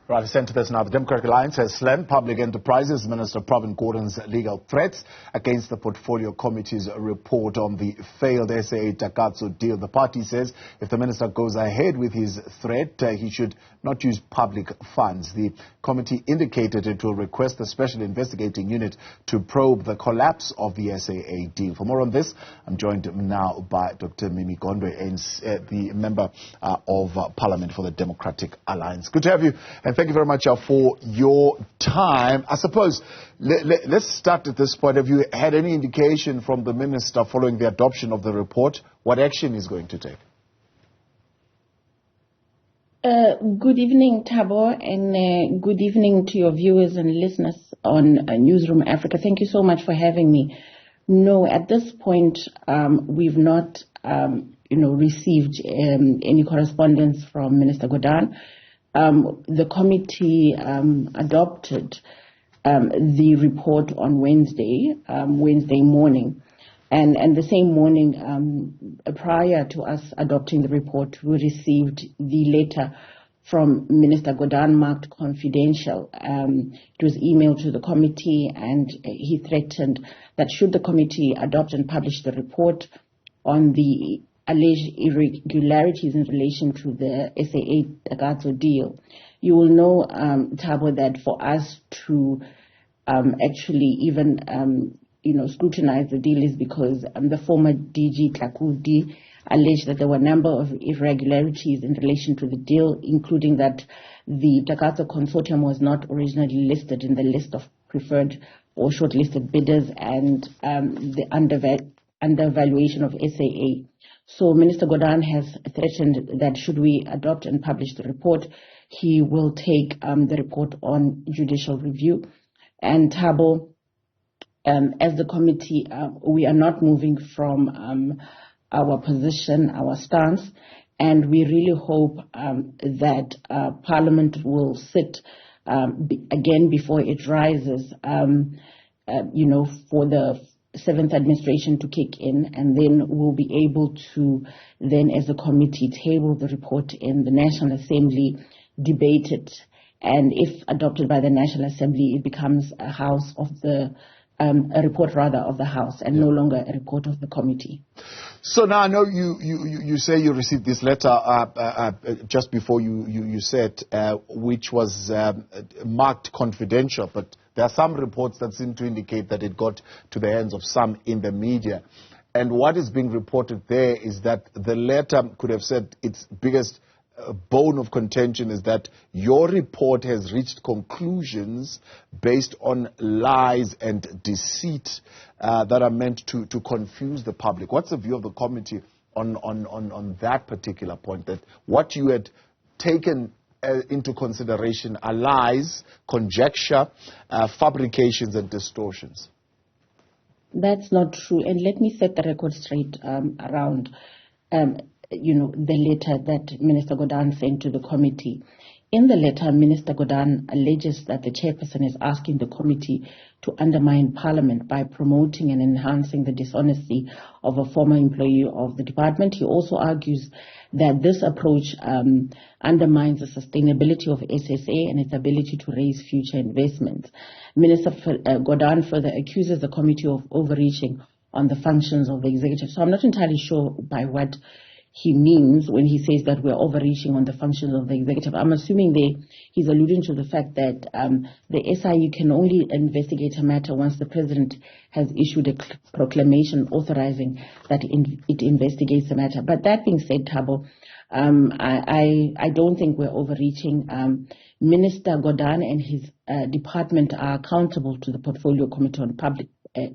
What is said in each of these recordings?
Right, sent to this now. The Democratic Alliance has slammed Public Enterprises Minister Pravin Gordhan's legal threats against the Portfolio Committee's report on the failed SAA-Takatso deal. The party says if the minister goes ahead with his threat, he should not use public funds. The committee indicated it will request the Special Investigating Unit to probe the collapse of the SAA deal. For more on this, I'm joined now by Dr. Mimmy Gondwe, the Member of Parliament for the Democratic Alliance. Good to have you. And thank you very much for your time. I suppose, let's start at this point. Have you had any indication from the Minister following the adoption of the report what action he's going to take? Good evening, Thabo, and good evening to your viewers and listeners on Newzroom Afrika. Thank you so much for having me. No, at this point, we've not, received any correspondence from Minister Gordhan. The committee adopted the report on Wednesday morning. And the same morning, prior to us adopting the report, we received the letter from Minister Gordhan marked confidential. It was emailed to the committee, and he threatened that should the committee adopt and publish the report on the alleged irregularities in relation to the SAA-Takatso deal, you will know, Thabo, that for us to actually even scrutinize the deal is because the former DG Tlakudi alleged that there were a number of irregularities in relation to the deal, including that the Takatso consortium was not originally listed in the list of preferred or shortlisted bidders, and the undervaluation of SAA. So Minister Gordhan has threatened that should we adopt and publish the report, he will take the report on judicial review. And Thabo, as the committee, we are not moving from our position, our stance, and we really hope that Parliament will sit again before it rises, for the 7th administration to kick in, and then we'll be able to then, as a committee, table the report in the National Assembly, debate it, and if adopted by the National Assembly, it becomes a report of the House, and no longer a report of the committee. So now I know you say you received this letter just before you said, which was marked confidential, but there are some reports that seem to indicate that it got to the hands of some in the media. And what is being reported there is that the letter could have said its biggest bone of contention is that your report has reached conclusions based on lies and deceit that are meant to confuse the public. What's the view of the committee on that particular point, that what you had taken into consideration are lies, conjecture, fabrications and distortions? That's not true. And let me set the record straight around the letter that Minister Gordhan sent to the committee. In the letter, Minister Gordhan alleges that the chairperson is asking the committee to undermine Parliament by promoting and enhancing the dishonesty of a former employee of the department. He also argues that this approach undermines the sustainability of SSA and its ability to raise future investments. Minister Gordhan further accuses the committee of overreaching on the functions of the executive. So I'm not entirely sure by what he means when he says that we're overreaching on the functions of the executive. I'm assuming he's alluding to the fact that the SIU can only investigate a matter once the president has issued a proclamation authorizing that it investigates the matter. But that being said, Thabo, I don't think we're overreaching. Minister Gordhan and his department are accountable to the Portfolio Committee on Public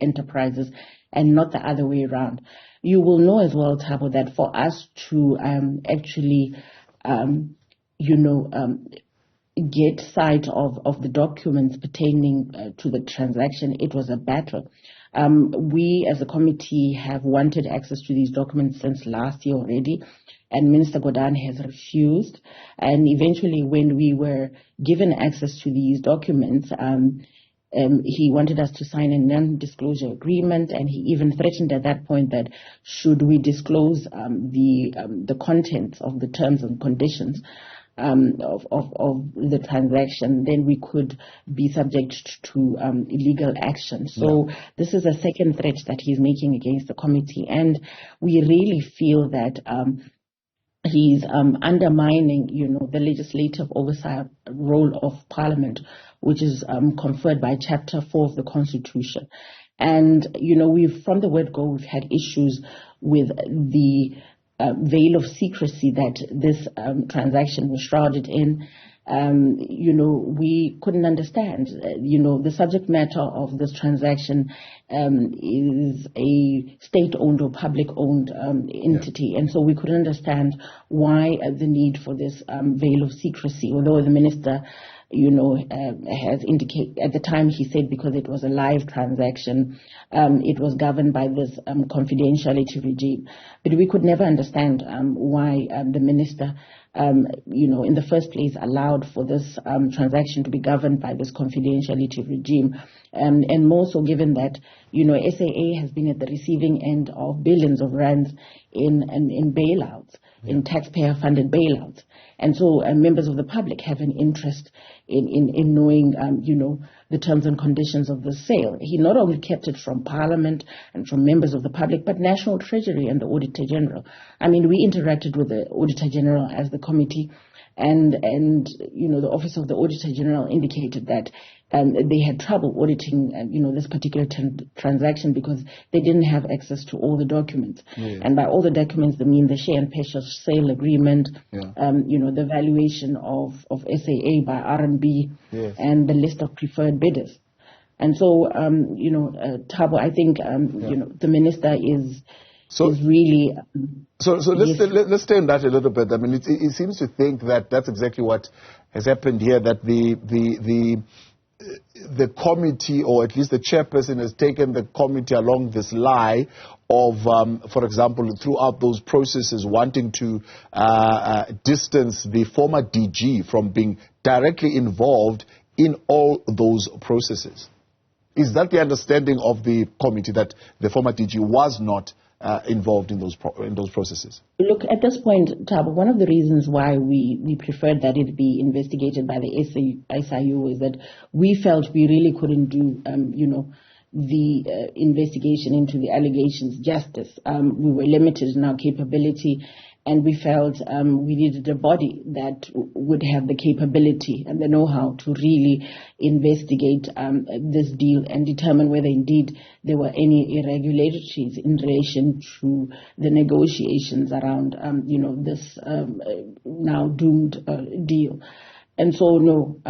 Enterprises and not the other way around. You will know as well, Thabo, that for us to get sight of the documents pertaining to the transaction, it was a battle. We as a committee have wanted access to these documents since last year already, and Minister Gordhan has refused. And eventually, when we were given access to these documents, he wanted us to sign a non-disclosure agreement, and he even threatened at that point that should we disclose the contents of the terms and conditions, of the transaction, then we could be subject to legal action. So this is a second threat that he's making against the committee, and we really feel that he's undermining, the legislative oversight role of Parliament, which is conferred by Chapter 4 of the Constitution. And, we've, from the word go, we've had issues with the veil of secrecy that this transaction was shrouded in. We couldn't understand. The subject matter of this transaction is a state-owned or public-owned entity, and so we couldn't understand why the need for this veil of secrecy, although the minister has indicated, at the time he said because it was a live transaction, it was governed by this confidentiality regime. But we could never understand why the minister, in the first place allowed for this transaction to be governed by this confidentiality regime. And more so given that, SAA has been at the receiving end of billions of rands in bailouts, in taxpayer-funded bailouts. And so members of the public have an interest in knowing, the terms and conditions of the sale. He not only kept it from Parliament and from members of the public, but National Treasury and the Auditor General. I mean, we interacted with the Auditor General as the committee, and the Office of the Auditor General indicated that they had trouble auditing, this particular transaction because they didn't have access to all the documents. Yeah. And by all the documents, they mean the share and purchase sale agreement, the valuation of SAA by R&B, yes, and the list of preferred bidders. And so, Thabo, I think, the minister is really... So let's stay on that a little bit. I mean, it seems to think that that's exactly what has happened here, that the committee, or at least the chairperson, has taken the committee along this lie of, for example, throughout those processes, wanting to distance the former DG from being directly involved in all those processes. Is that the understanding of the committee, that the former DG was not involved in those processes? Look, at this point, Thabo, one of the reasons why we preferred that it be investigated by the SIU is that we felt we really couldn't do, the investigation into the allegations justice. We were limited in our capability, and we felt we needed a body that would have the capability and the know-how to really investigate this deal and determine whether indeed there were any irregularities in relation to the negotiations around, this now doomed deal. And so, no,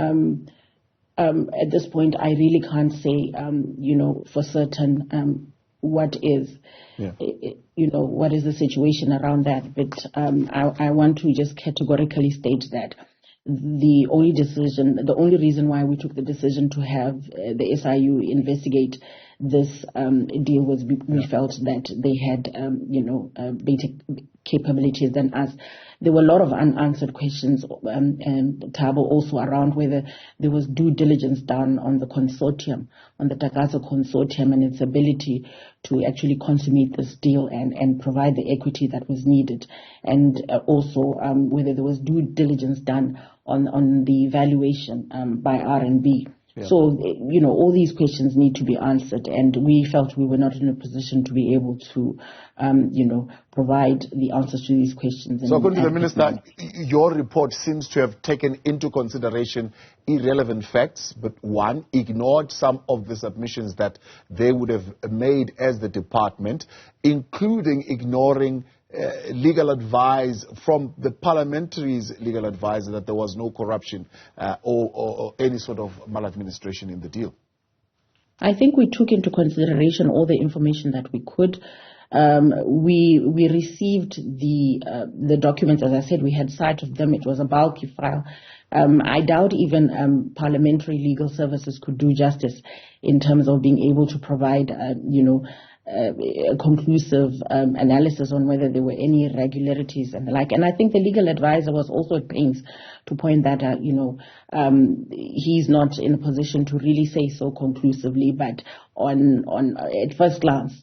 at this point, I really can't say, for certain what is, what is the situation around that. But I want to just categorically state that the only reason why we took the decision to have the SIU investigate this deal was we felt that they had, better capabilities than us. There were a lot of unanswered questions, and Thabo, also around whether there was due diligence done on the consortium, on the Takatso consortium, and its ability to actually consummate this deal and provide the equity that was needed, and also whether there was due diligence done on the valuation by R&B. Yeah. So, all these questions need to be answered, and we felt we were not in a position to be able to, provide the answers to these questions. So, according to the Minister, your report seems to have taken into consideration irrelevant facts, but one, ignored some of the submissions that they would have made as the department, including ignoring legal advice from the parliamentary's legal advisor that there was no corruption or any sort of maladministration in the deal. I think we took into consideration all the information that we could. We received the documents. As I said, we had sight of them. It was a bulky file. I doubt even parliamentary legal services could do justice in terms of being able to provide, a conclusive analysis on whether there were any irregularities and the like. And I think the legal advisor was also at pains to point that out, he's not in a position to really say so conclusively, but on at first glance,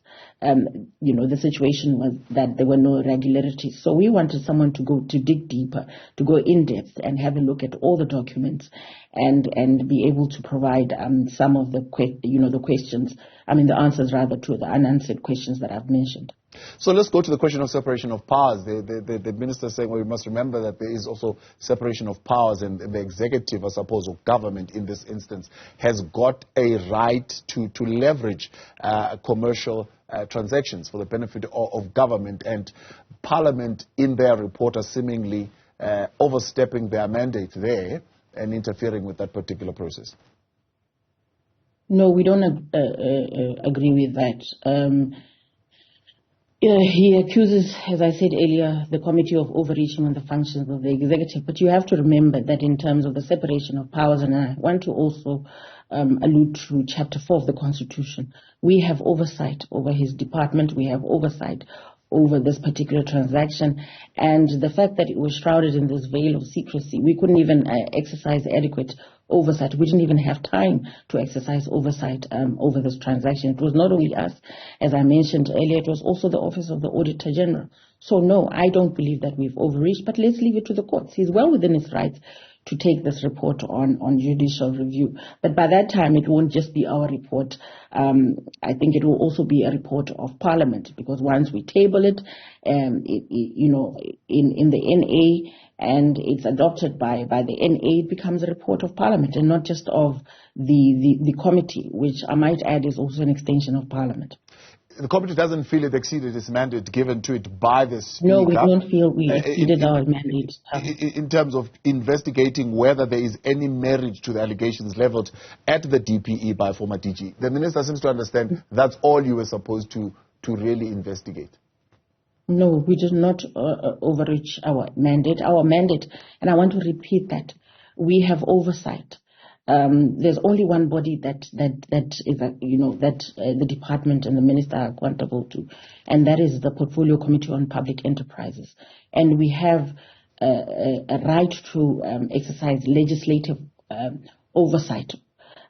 the situation was that there were no irregularities. So we wanted someone to dig deeper, to go in depth and have a look at all the documents and be able to provide some of the questions, the answers rather to the unanswered questions that I've mentioned. So let's go to the question of separation of powers. The minister is saying, well, we must remember that there is also separation of powers, and the executive, I suppose, or government in this instance, has got a right to leverage commercial transactions for the benefit of government, and Parliament in their report are seemingly overstepping their mandate there and interfering with that particular process. No, we don't agree with that. He accuses, as I said earlier, the committee of overreaching on the functions of the executive. But you have to remember that in terms of the separation of powers, and I want to also allude to Chapter 4 of the Constitution, we have oversight over his department. We have oversight over this particular transaction. And the fact that it was shrouded in this veil of secrecy, we couldn't even exercise adequate oversight. We didn't even have time to exercise oversight over this transaction. It was not only us, as I mentioned earlier, it was also the Office of the Auditor General. So no, I don't believe that we've overreached, but let's leave it to the courts. He's well within his rights to take this report on judicial review. But by that time, it won't just be our report. I think it will also be a report of Parliament, because once we table it, in the NA, and it's adopted by the NA, it becomes a report of Parliament and not just of the committee, which I might add is also an extension of Parliament. The committee doesn't feel it exceeded its mandate given to it by the Speaker. No, we don't feel we exceeded our mandate. In terms of investigating whether there is any merit to the allegations leveled at the DPE by former DG. The Minister seems to understand that's all you were supposed to really investigate. No, we did not overreach our mandate. Our mandate, and I want to repeat that, we have oversight. There's only one body that is the department and the minister are accountable to, and that is the Portfolio Committee on Public Enterprises. And we have a right to exercise legislative oversight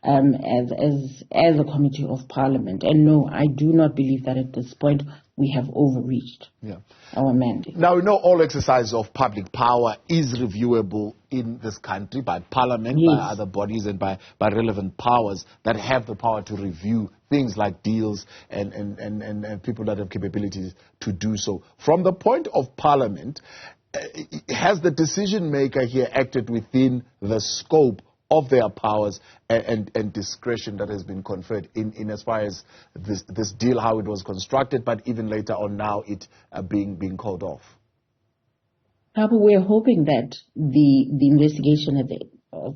as a committee of Parliament. And no, I do not believe that at this point we have overreached our mandate. Now, we know all exercise of public power is reviewable in this country by Parliament, by other bodies, and by relevant powers that have the power to review things like deals and people that have capabilities to do so. From the point of Parliament, has the decision maker here acted within the scope of their powers and discretion that has been conferred in as far as this deal, how it was constructed, but even later on now it being called off? We're hoping that the investigation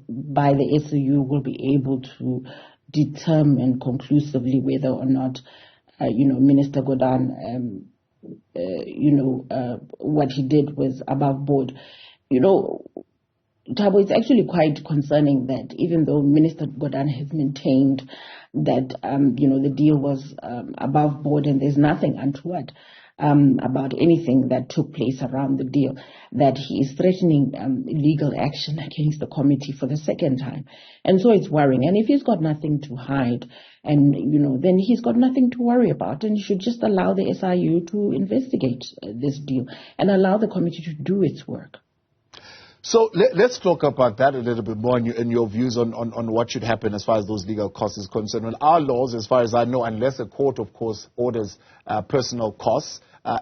by the SAU will be able to determine conclusively whether or not, Minister Gordhan, what he did was above board. Thabo, it's actually quite concerning that even though Minister Gordhan has maintained that, the deal was above board and there's nothing untoward about anything that took place around the deal, that he is threatening legal action against the committee for the second time. And so it's worrying. And if he's got nothing to hide, and, then he's got nothing to worry about, and he should just allow the SIU to investigate this deal and allow the committee to do its work. So let's talk about that a little bit more and your views on what should happen as far as those legal costs is concerned. Well, our laws, as far as I know, unless a court, of course, orders personal costs,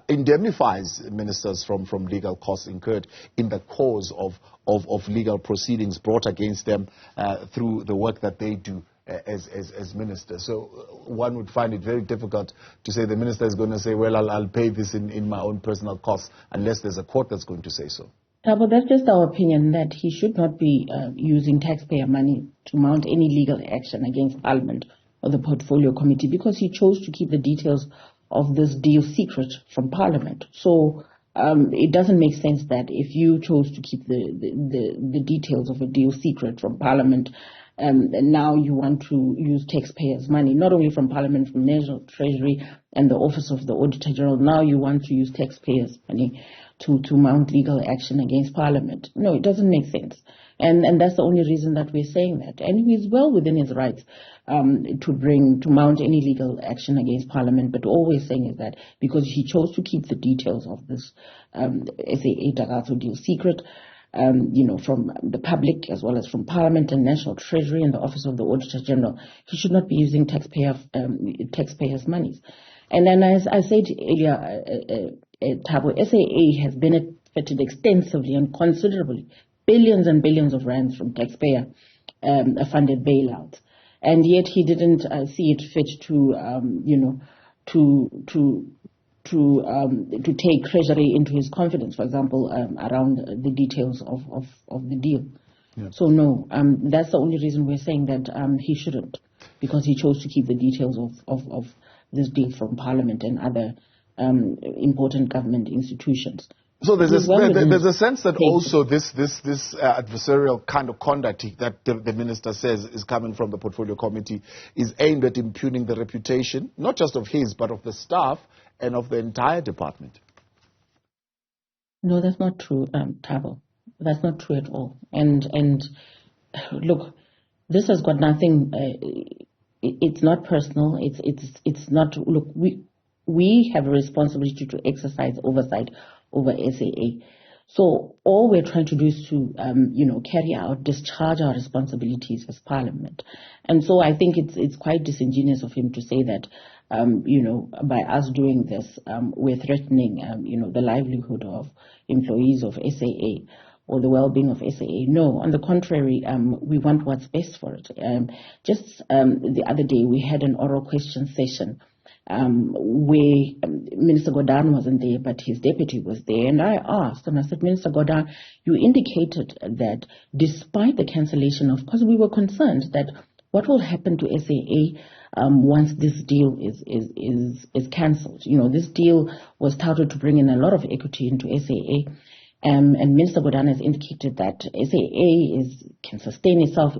indemnifies ministers from legal costs incurred in the course of legal proceedings brought against them through the work that they do as ministers. So one would find it very difficult to say the minister is going to say, well, I'll pay this in my own personal costs, unless there's a court that's going to say so. But that's just our opinion, that he should not be using taxpayer money to mount any legal action against Parliament or the Portfolio Committee, because he chose to keep the details of this deal secret from Parliament. So it doesn't make sense that if you chose to keep the details of a deal secret from Parliament, and now you want to use taxpayers' money, not only from Parliament, from National Treasury and the Office of the Auditor General, now you want to use taxpayers' money to mount legal action against Parliament. No, it doesn't make sense. And that's the only reason that we're saying that. And he's well within his rights to mount any legal action against Parliament. But all we're saying is that because he chose to keep the details of this SAA-Takatso deal secret, from the public as well as from Parliament and National Treasury and the Office of the Auditor General, he should not be using taxpayers' monies. And then, as I said earlier, Thabo, SAA has benefited extensively and considerably, billions and billions of rands from taxpayer-funded bailouts, and yet he didn't see it fit to take Treasury into his confidence, for example, around the details of the deal. Yeah. So no, that's the only reason we're saying that he shouldn't, because he chose to keep the details of this deal from Parliament and other important government institutions. So there's a sense that also this adversarial kind of conduct that the minister says is coming from the Portfolio Committee is aimed at impugning the reputation, not just of his, but of the staff and of the entire department. No, that's not true, Thabo. That's not true at all. And look, this has got nothing. It's not personal. It's not. Look, we have a responsibility to exercise oversight over SAA. So all we're trying to do is to, discharge our responsibilities as Parliament. And so I think it's quite disingenuous of him to say that, by us doing this, we're threatening, the livelihood of employees of SAA or the well-being of SAA. No, on the contrary, we want what's best for it. Just the other day, we had an oral question session where Minister Gordhan wasn't there, but his deputy was there. And I asked, and I said, Minister Gordhan, you indicated that despite the cancellation of, because we were concerned that what will happen to SAA once this deal is cancelled. This deal was touted to bring in a lot of equity into SAA. And Minister Gordhan has indicated that SAA can sustain itself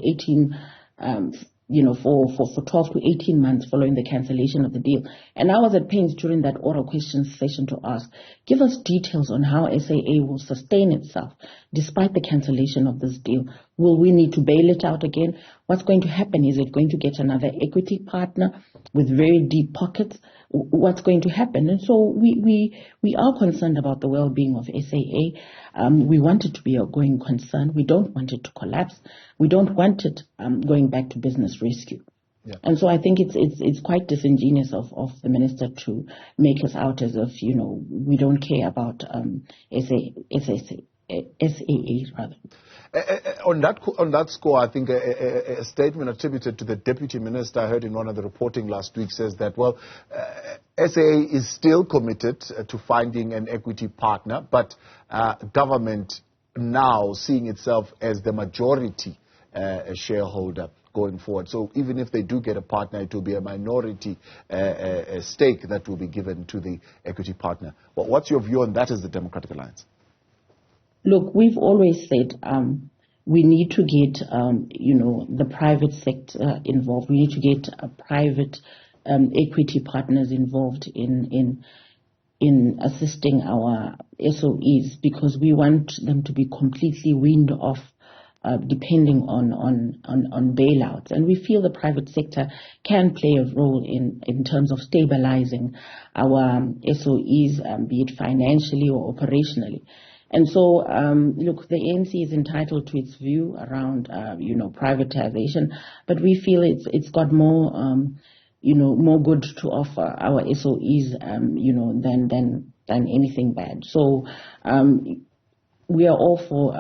for 12 to 18 months following the cancellation of the deal. And I was at pains during that oral questions session to ask, give us details on how SAA will sustain itself despite the cancellation of this deal. Will we need to bail it out again? What's going to happen? Is it going to get another equity partner with very deep pockets? What's going to happen? And so we are concerned about the well-being of SAA. We want it to be a going concern. We don't want it to collapse. We don't want it going back to business rescue. Yeah. And so I think it's quite disingenuous of the minister to make us out as if, we don't care about SAA rather. On that score, I think a statement attributed to the deputy minister I heard in one of the reporting last week says that, SAA is still committed to finding an equity partner, but government now seeing itself as the majority shareholder going forward. So even if they do get a partner, it will be a minority stake that will be given to the equity partner. Well, what's your view on that as the Democratic Alliance? Look, we've always said we need to get, the private sector involved. We need to get private equity partners involved in assisting our SOEs, because we want them to be completely weaned off depending on bailouts. And we feel the private sector can play a role in terms of stabilizing our SOEs, be it financially or operationally. And so, look, the ANC is entitled to its view around, privatization, but we feel it's got more, more good to offer our SOEs, than anything bad. So, we are all for,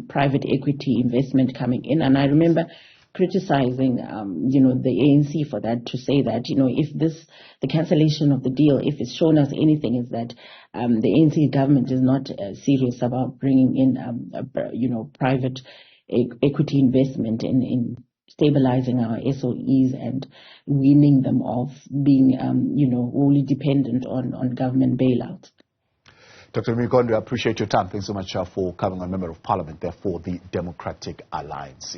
private equity investment coming in. And I remember criticizing, the ANC for that, to say that, if the cancellation of the deal, if it's shown us anything, is that the ANC government is not serious about bringing in, private equity investment in stabilizing our SOEs and weaning them off being, wholly dependent on government bailouts. Dr. Mimmy Gondwe, I appreciate your time. Thanks so much for coming on Member of Parliament there for the Democratic Alliance.